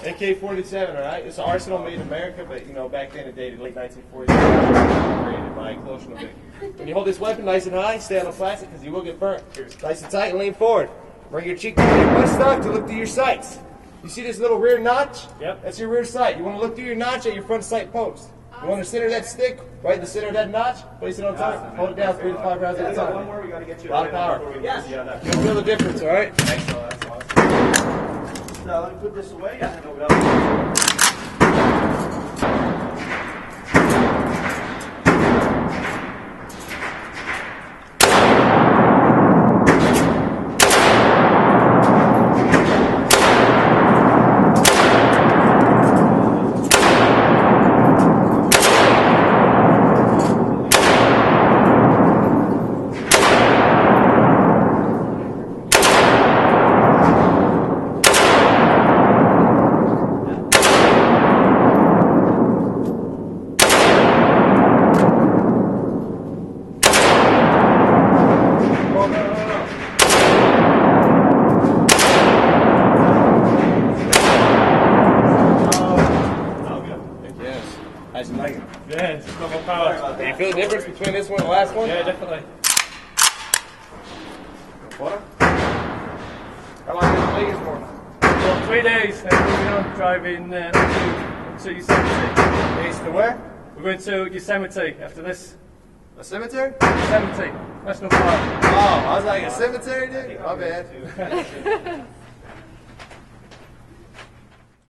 AK-47, all right? It's an arsenal made in America, but you know, back then it dated late 1940s. Created by Colonial Vic. When you hold this weapon nice and high, stay on the plastic because you will get burnt. Nice and tight and lean forward. Bring your cheek to your buttstock to look through your sights. You see this little rear notch? Yep. That's your rear sight. You want to look through your notch at your front sight post. You want to center that stick right in the center of that notch, place it on top, hold it down 3 to 5 rounds at a time. One more, we got to get you a lot of power. Yes. You'll feel the difference, all right? Excellent, that's awesome. Now let me put this away and open up. Yeah, it's got more power. Do you feel the difference between this one and the last one? Yeah, definitely. How long did it take us for? Well, 3 days, and we're going on driving to Yosemite. Days to where? We're going to Yosemite after this. A cemetery? Yosemite National Park. Oh, I was like, a cemetery, dude? My bad.